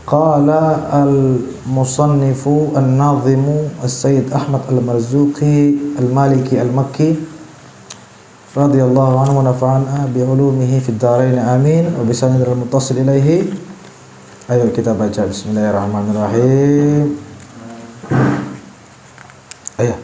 Qala al-musannifu an-nazimu as-sayyid Ahmad al-Marzuqi al-Maliki al-Makki radhiyallahu anhu wa nafa'ana bi ulumihi fid dharain amin wa bi sanadil muttasil ilaihi. Ayo kita baca bismillahirrahmanirrahim. Ayo.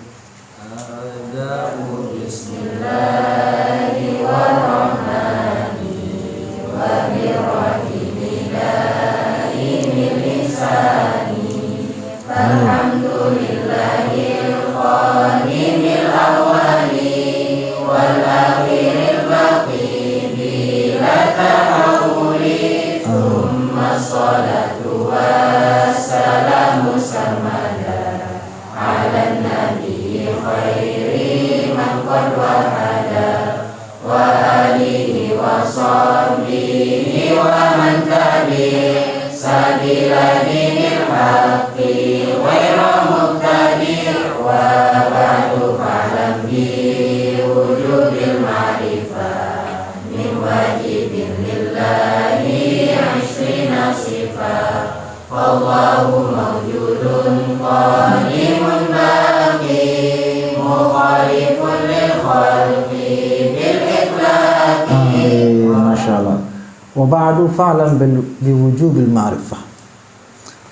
Wa ba'du fa'lam biwujubil ma'rifah.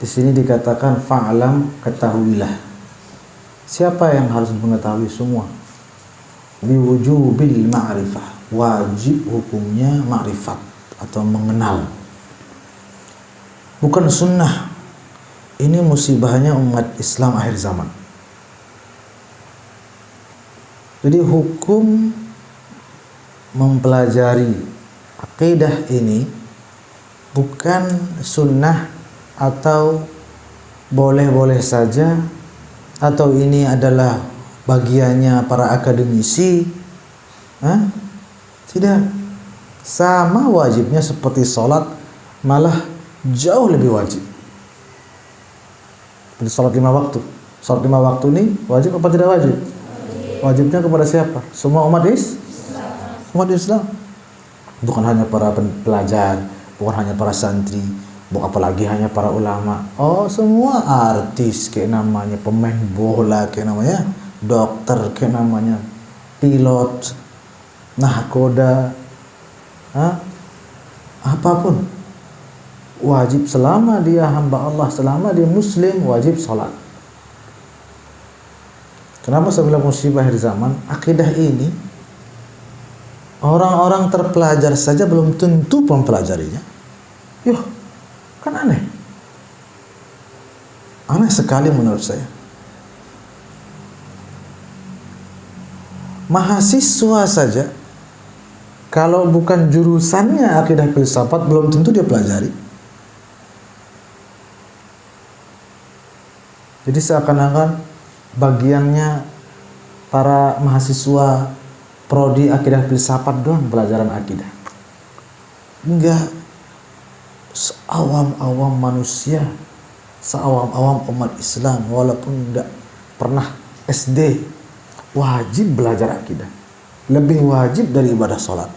Di sini dikatakan fa'lam, ketahuilah. Siapa yang harus mengetahui semua? Biwujubil ma'rifah, wajib hukumnya ma'rifat atau mengenal. Bukan sunnah. Ini musibahnya umat Islam akhir zaman. Jadi hukum mempelajari aqidah ini bukan sunnah atau boleh-boleh saja, atau ini adalah bagiannya para akademisi. Tidak. Sama wajibnya seperti sholat, malah jauh lebih wajib. Seperti sholat 5 waktu. Sholat 5 waktu ini wajib apa tidak wajib? Wajibnya kepada siapa? Semua umat Islam. Bukan hanya para pelajar, bukan hanya para santri, bukan apalagi hanya para ulama. Oh, semua artis kayak namanya, pemain bola kayak namanya, dokter kayak namanya, pilot, nahkoda, apapun wajib selama dia hamba Allah, selama dia muslim, wajib sholat. Kenapa saya bilang musibah akhir zaman? Akidah ini orang-orang terpelajar saja belum tentu mempelajarinya. Kan aneh. Aneh sekali menurut saya. Mahasiswa saja, kalau bukan jurusannya akidah filsafat, belum tentu dia pelajari. Jadi seakan-akan bagiannya para mahasiswa prodi akidah filsafat doang pelajaran akidah. Enggak. Seawam-awam manusia, seawam-awam umat Islam, walaupun tidak pernah SD, wajib belajar akidah. Lebih wajib dari ibadah sholat.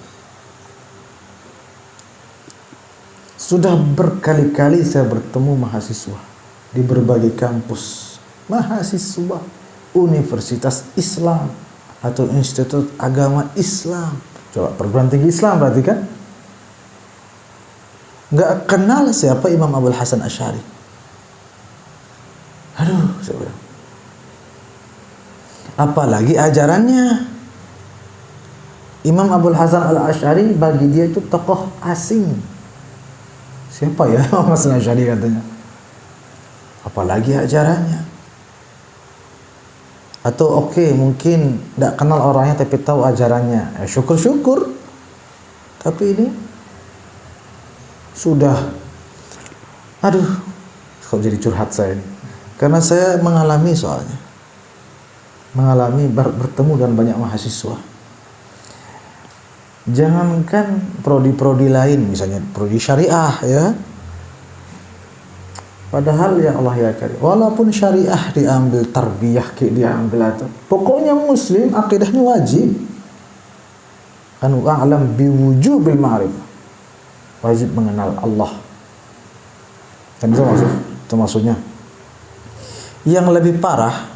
Sudah berkali-kali saya bertemu mahasiswa di berbagai kampus, mahasiswa Universitas Islam atau Institut Agama Islam. Coba perguruan tinggi Islam berarti kan? Nggak kenal siapa Imam Abul Hasan Asy'ari. Aduh, saya bilang. Apalagi ajarannya. Imam Abul Hasan Al-Asy'ari bagi dia itu tokoh asing. Siapa ya Imam Hasan Asy'ari katanya? Apalagi ajarannya. Atau mungkin tidak kenal orangnya tapi tahu ajarannya. Syukur-syukur. Tapi ini sudah, kok jadi curhat saya ini. Karena saya mengalami soalnya. Bertemu dengan banyak mahasiswa. Jangankan prodi-prodi lain, misalnya prodi syariah ya. Padahal ya Allah ya Karim, walaupun syariah diambil, tarbiyah diambil atau pokoknya muslim akidahnya wajib. Anu a'lam biwujubil ma'rifah. Wajib mengenal Allah. Kan itu maksudnya. Yang lebih parah,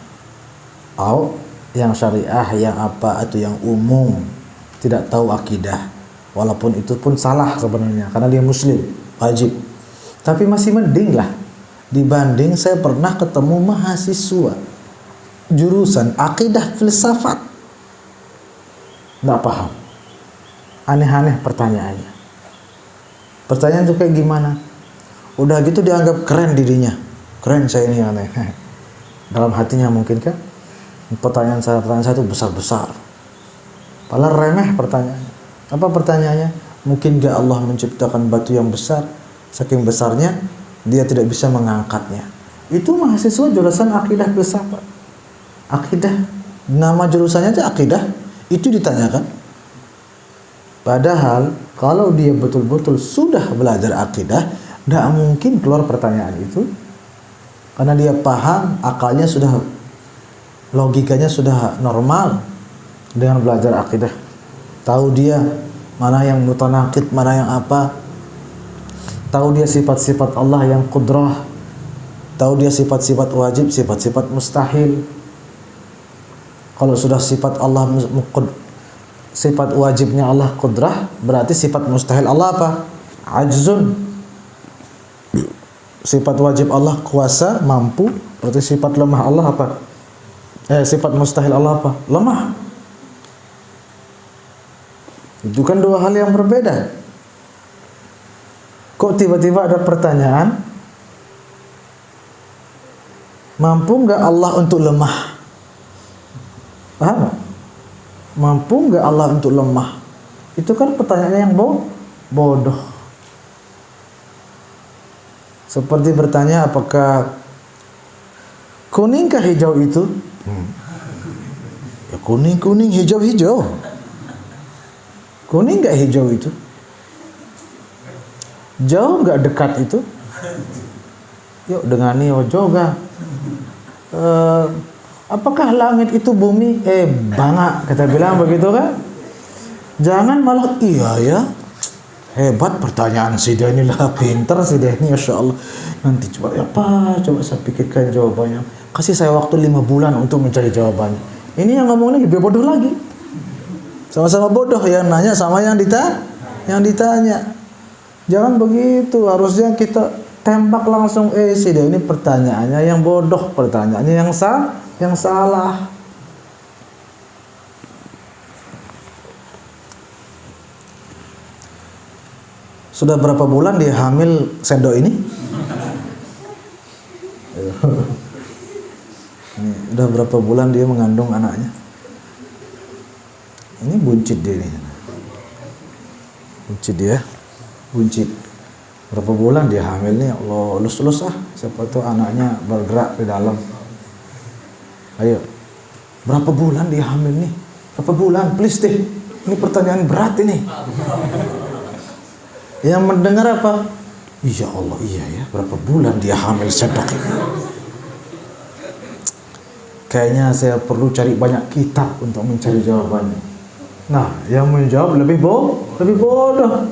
yang syariah, yang apa, atau yang umum, tidak tahu akidah. Walaupun itu pun salah sebenarnya, karena dia muslim, wajib. Tapi masih mending lah, dibanding saya pernah ketemu mahasiswa jurusan akidah filsafat, nggak paham. Aneh-aneh pertanyaannya. Pertanyaan itu kayak gimana? Udah gitu dianggap keren dirinya. Keren saya ini aneh. Dalam hatinya mungkin kan? Pertanyaan saya itu besar-besar. Padahal remeh pertanyaannya. Apa pertanyaannya? Mungkin gak Allah menciptakan batu yang besar, saking besarnya dia tidak bisa mengangkatnya. Itu mahasiswa jurusan akidah filsafat. Akidah, nama jurusannya aja akidah, itu ditanyakan. Padahal kalau dia betul-betul sudah belajar akidah, tidak mungkin keluar pertanyaan itu, karena dia paham, akalnya sudah, logikanya sudah normal dengan belajar akidah. Tahu dia mana yang mutanaqid, mana yang apa. Tahu dia sifat-sifat Allah yang qudrah. Tahu dia sifat-sifat wajib, sifat-sifat mustahil. Kalau sudah sifat Allah, sifat wajibnya Allah qudrah, berarti sifat mustahil Allah apa? Ajzun. Sifat wajib Allah kuasa, mampu, berarti sifat lemah Allah apa? Sifat mustahil Allah apa? Lemah. Itu kan dua hal yang berbeda. Kok tiba-tiba ada pertanyaan, mampu nggak Allah untuk lemah? Paham? Mampu nggak Allah untuk lemah? Itu kan pertanyaan yang bodoh. Seperti bertanya apakah kuningkah hijau itu? Ya kuning, hijau. Kuning nggak hijau itu? Jauh nggak dekat itu? Yuk dengani ojoga. Apakah langit itu bumi? Bangak, kita bilang begitu kan? Jangan malah iya ya. Hebat pertanyaan si dia ini lah, pinter si dia ini, Masya Allah. Nanti coba saya pikirkan jawabannya. Kasih saya waktu 5 bulan untuk mencari jawabannya. Ini yang ngomongnya lebih bodoh lagi. Sama-sama bodoh, yang nanya sama yang ditanya. Jangan begitu, harusnya kita tembak langsung. Si dia ini pertanyaannya yang bodoh, pertanyaannya yang salah. Sudah berapa bulan dia hamil sendok ini? Udah berapa bulan dia mengandung anaknya? Ini buncit dia nih. Buncit. Berapa bulan dia hamil nih? Allah, lulus siapa tuh anaknya bergerak di dalam. Ayo. Berapa bulan dia hamil nih? Berapa bulan? Please deh. Ini pertanyaan berat ini. Yang mendengar apa? Ya Allah, iya ya. Berapa bulan dia hamil sendok ini? Kayaknya saya perlu cari banyak kitab untuk mencari jawabannya. Nah, yang menjawab lebih bodoh.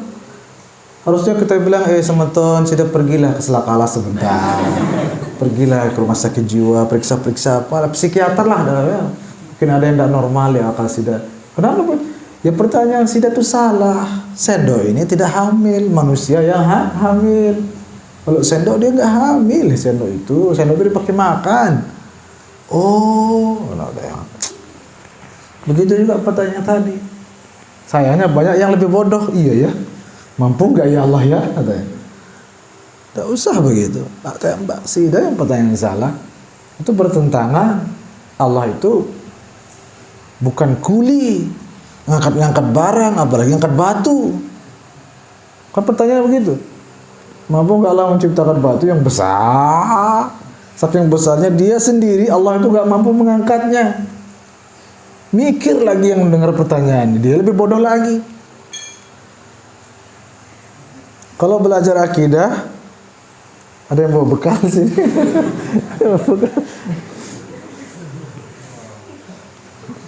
Harusnya kita bilang, semeton, sudah pergilah ke Selakala sebentar. Pergilah ke rumah sakit jiwa, periksa-periksa apa, psikiater lah. Ya. Mungkin ada yang tidak normal ya akal sida. Kenapa? Ya pertanyaan sida itu salah. Sendok ini tidak hamil, manusia yang hamil. Kalau sendok dia nggak hamil, sendok itu dipakai makan. Begitu juga pertanyaan tadi. Sayangnya banyak yang lebih bodoh. Iya ya, mampu nggak ya Allah ya? Katanya. Tidak usah begitu. Tak tembak sida yang pertanyaan salah. Itu bertentangan. Allah itu bukan kuli. Ngangkat barang, apalagi ngangkat batu. Kan pertanyaan begitu. Mampu nggak Allah menciptakan batu yang besar? Saking besarnya dia sendiri, Allah itu nggak mampu mengangkatnya. Mikir lagi yang mendengar pertanyaan, dia lebih bodoh lagi. Kalau belajar akidah, ada yang bawa bekal sini.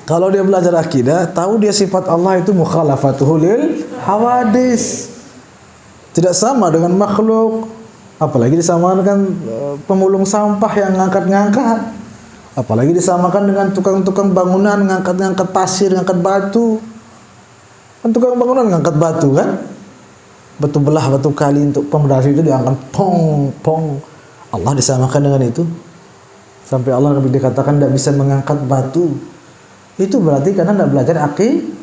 Kalau dia belajar akidah, tahu dia sifat Allah itu mukhalafatuhu lil hawadis. Tidak sama dengan makhluk. Apalagi disamakan kan pemulung sampah yang ngangkat-ngangkat. Apalagi disamakan dengan tukang-tukang bangunan ngangkat-ngangkat pasir, ngangkat batu. Kan tukang bangunan ngangkat batu kan? Batu belah, batu kali untuk pondasi itu diangkat pong, pong. Allah disamakan dengan itu. Sampai Allah dikatakan tidak bisa mengangkat batu. Itu berarti karena tidak belajar akidah.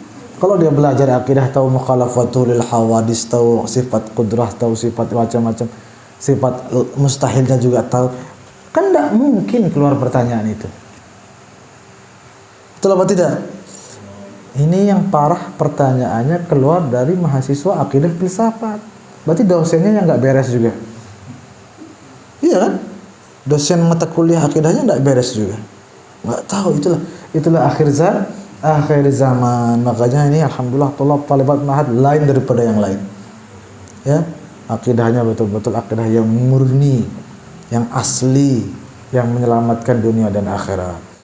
Kalau dia belajar akidah, tahu mukhalafatul lil hawadis, tahu sifat kudrah, tahu sifat macam-macam, sifat mustahilnya juga tahu. Kan tidak mungkin keluar pertanyaan itu. Betul apa tidak? Ini yang parah, pertanyaannya keluar dari mahasiswa akidah filsafat. Berarti dosennya yang nggak beres juga. Iya kan? Dosen mata kuliah akidahnya nggak beres juga. Nggak tahu, itulah akhir zaman. Makanya ini alhamdulillah talibat ma'had lain daripada yang lain. Ya, akidahnya betul-betul akidah yang murni, yang asli, yang menyelamatkan dunia dan akhirat.